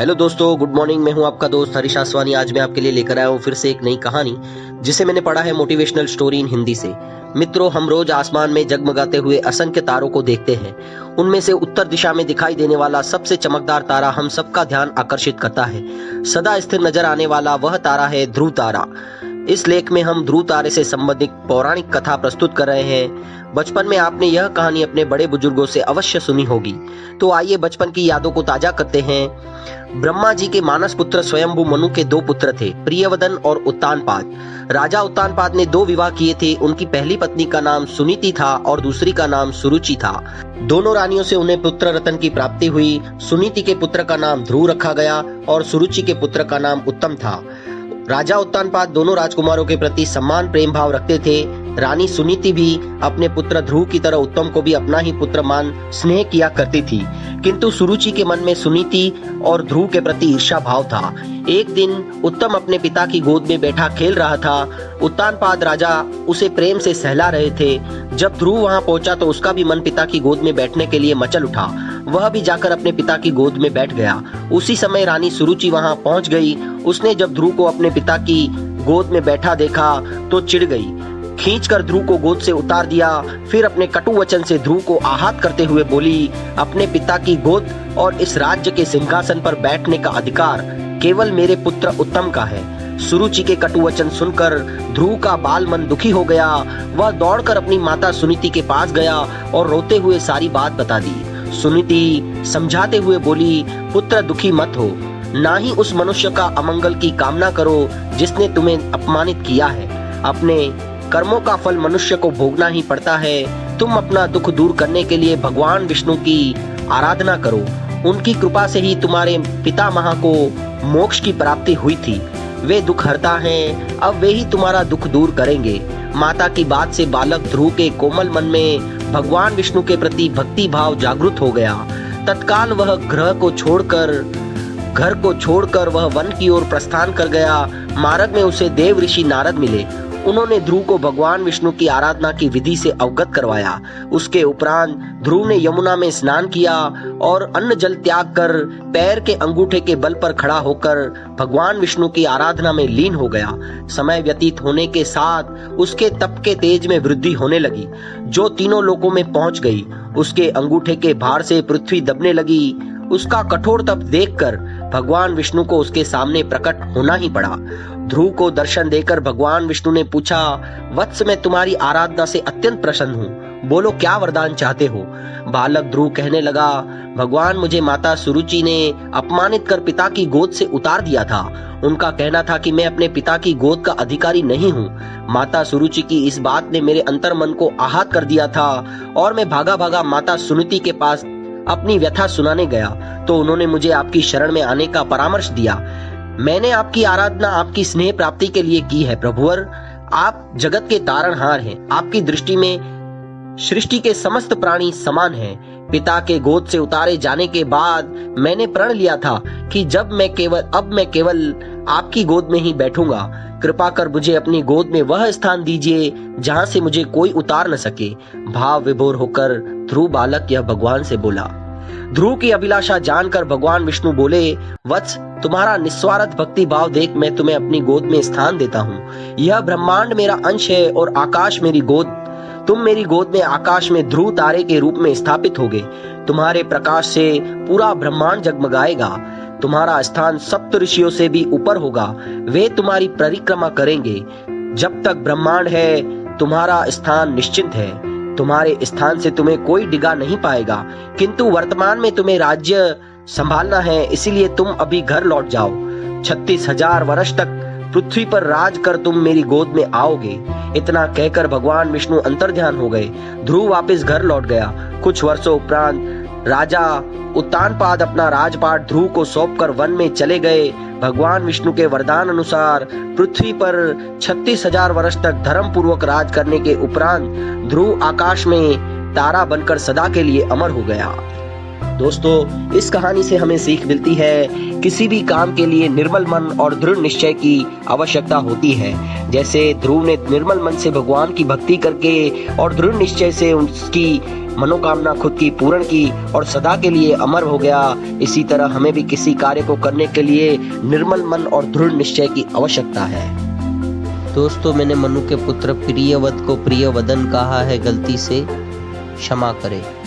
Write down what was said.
Hello दोस्तों, good morning. मैं हूं आपका दोस्त हरीश आसवानी। आज मैं आपके लिए लेकर आया हूं फिर से एक नई कहानी जिसे मैंने पढ़ा है मोटिवेशनल स्टोरी इन हिंदी से। मित्रों, हम रोज आसमान में जगमगाते हुए असंख्य तारों को देखते हैं। उनमें से उत्तर दिशा में दिखाई देने वाला सबसे चमकदार तारा हम सबका ध्यान आकर्षित करता है। सदा स्थिर नजर आने वाला वह तारा है ध्रुव तारा। इस लेख में हम ध्रुव तारे से संबंधित पौराणिक कथा प्रस्तुत कर रहे हैं। बचपन में आपने यह कहानी अपने बड़े बुजुर्गों से अवश्य सुनी होगी, तो आइए बचपन की यादों को ताजा करते हैं। ब्रह्मा जी के मानस पुत्र स्वयंभू मनु के दो पुत्र थे, प्रियवदन और उत्तानपाद। राजा उत्तानपाद ने 2 विवाह किए थे। उनकी पहली पत्नी का नाम सुनीति था और दूसरी का नाम सुरुचि था। दोनों रानियों से उन्हें पुत्र रत्न की प्राप्ति हुई। सुनीति के पुत्र का नाम ध्रुव रखा गया और सुरुचि के पुत्र का नाम उत्तम था। राजा उत्तानपाद दोनों राजकुमारों के प्रति सम्मान प्रेम भाव रखते थे। रानी सुनीति भी अपने पुत्र ध्रुव की तरह उत्तम को भी अपना ही पुत्र मान स्नेह किया करती थी, किंतु सुरुचि के मन में सुनीति और ध्रुव के प्रति ईर्ष्या भाव था। एक दिन उत्तम अपने पिता की गोद में बैठा खेल रहा था। उत्तानपाद राजा उसे प्रेम से सहला रहे थे। जब ध्रुव वहां पहुंचा तो उसका भी मन पिता की गोद में बैठने के लिए मचल उठा। वह भी जाकर अपने पिता की गोद में बैठ गया। उसी समय रानी सुरुचि वहां पहुंच गई। उसने जब ध्रुव को अपने पिता की गोद में बैठा देखा तो चिढ़ गई। खींचकर ध्रुव को गोद से उतार दिया। फिर अपने कटु वचन से ध्रुव को आहत करते हुए बोली, अपने पिता की गोद और इस राज्य के सिंहासन पर बैठने का अधिकार केवल मेरे पुत्र उत्तम का है। सुरुचि के कटु वचन सुनकर ध्रुव का बाल मन दुखी हो गया। वह दौड़कर अपनी माता सुनीति के पास गया और रोते हुए सारी बात बता दी। सुनीति समझाते हुए बोली, पुत्र दुखी मत हो, ना ही उस मनुष्य का अमंगल की कामना करो जिसने तुम्हें अपमानित किया है। अपने कर्मों का फल मनुष्य को भोगना ही पड़ता है। तुम अपना दुख दूर करने के लिए भगवान विष्णु की आराधना करो। उनकी कृपा से ही तुम्हारे पितामह को मोक्ष की प्राप्ति हुई थी। वे दुख हरता हैं, अब वे ही तुम्हारा दुख दूर करेंगे। माता की बात से बालक ध्रुव के कोमल मन में भगवान विष्णु के प्रति भक्ति भाव जागृत हो गया। तत्काल वह घर को छोड़कर वह वन की ओर प्रस्थान कर गया। मार्ग में उसे देव ऋषि नारद मिले। उन्होंने ध्रुव को भगवान विष्णु की आराधना की विधि से अवगत करवाया। उसके उपरांत ध्रुव ने यमुना में स्नान किया और अन्न जल त्याग कर पैर के अंगूठे के बल पर खड़ा होकर भगवान विष्णु की आराधना में लीन हो गया। समय व्यतीत होने के साथ उसके तप के तेज में वृद्धि होने लगी, जो तीनों लोकों में पहुंच गई। उसके अंगूठे के भार से पृथ्वी दबने लगी। उसका कठोर तप देखकर भगवान विष्णु को उसके सामने प्रकट होना ही पड़ा। ध्रुव को दर्शन देकर भगवान विष्णु ने पूछा, वत्स, मैं तुम्हारी आराधना से अत्यंत प्रसन्न हूँ। बोलो, क्या वरदान चाहते हो? बालक ध्रुव कहने लगा, भगवान, मुझे माता सुरुचि ने अपमानित कर पिता की गोद से उतार दिया था। उनका कहना था कि मैं अपने पिता की गोद का अधिकारी नहीं हूँ। माता सुरुचि की इस बात ने मेरे अंतर मन को आहत कर दिया था और मैं भागा भागा माता सुनीति के पास अपनी व्यथा सुनाने गया तो उन्होंने मुझे आपकी शरण में आने का परामर्श दिया। मैंने आपकी आराधना आपकी स्नेह प्राप्ति के लिए की है। प्रभुवर, आप जगत के तारणहार हैं। आपकी दृष्टि में सृष्टि के समस्त प्राणी समान हैं। पिता के गोद से उतारे जाने के बाद मैंने प्रण लिया था कि अब मैं केवल आपकी गोद में ही बैठूंगा। कृपा कर मुझे अपनी गोद में वह स्थान दीजिए जहां से मुझे कोई उतार न सके। भाव विभोर होकर ध्रुव बालक यह भगवान से बोला। ध्रुव की अभिलाषा जानकर भगवान विष्णु बोले, वत्स, तुम्हारा निस्वार्थ भक्ति भाव देख मैं तुम्हें अपनी गोद में स्थान देता हूँ। यह ब्रह्मांड मेरा अंश है और आकाश मेरी गोद। तुम मेरी गोद में आकाश में ध्रुव तारे के रूप में स्थापित होगे। तुम्हारे प्रकाश से पूरा ब्रह्मांड जगमगाएगा। तुम्हारा स्थान सप्त ऋषियों से भी ऊपर होगा। वे तुम्हारी परिक्रमा करेंगे। जब तक ब्रह्मांड है तुम्हारा स्थान निश्चिंत है। तुम्हारे स्थान से तुम्हें कोई डिगा नहीं पाएगा, किंतु वर्तमान में तुम्हें राज्य संभालना है, इसीलिए तुम अभी घर लौट जाओ। 36,000 वर्ष तक पृथ्वी पर राज कर तुम मेरी गोद में आओगे। इतना कहकर भगवान विष्णु अंतर्ध्यान हो गए। ध्रुव वापस घर लौट गया। कुछ वर्षों उपरांत राजा उत्तानपाद अपना राजपाट ध्रुव को सौंपकर वन में चले गए। भगवान विष्णु के वरदान अनुसार पृथ्वी पर 36,000 वर्ष तक धर्म पूर्वक राज करने के उपरांत ध्रुव आकाश में तारा बनकर सदा के लिए अमर हो गया। दोस्तों, इस कहानी से हमें सीख मिलती है, किसी भी काम के लिए निर्मल मन और दृढ़ निश्चय की आवश्यकता होती है। जैसे ध्रुव ने निर्मल मन से भगवान की भक्ति करके और दृढ़ निश्चय से उसकी मनोकामना खुद की पूर्ण की और सदा के लिए अमर हो गया। इसी तरह हमें भी किसी कार्य को करने के लिए निर्मल मन और दृढ़ निश्चय की आवश्यकता है। दोस्तों, मैंने मनु के पुत्र प्रियव्रत को प्रियवदन कहा है, गलती से क्षमा करें।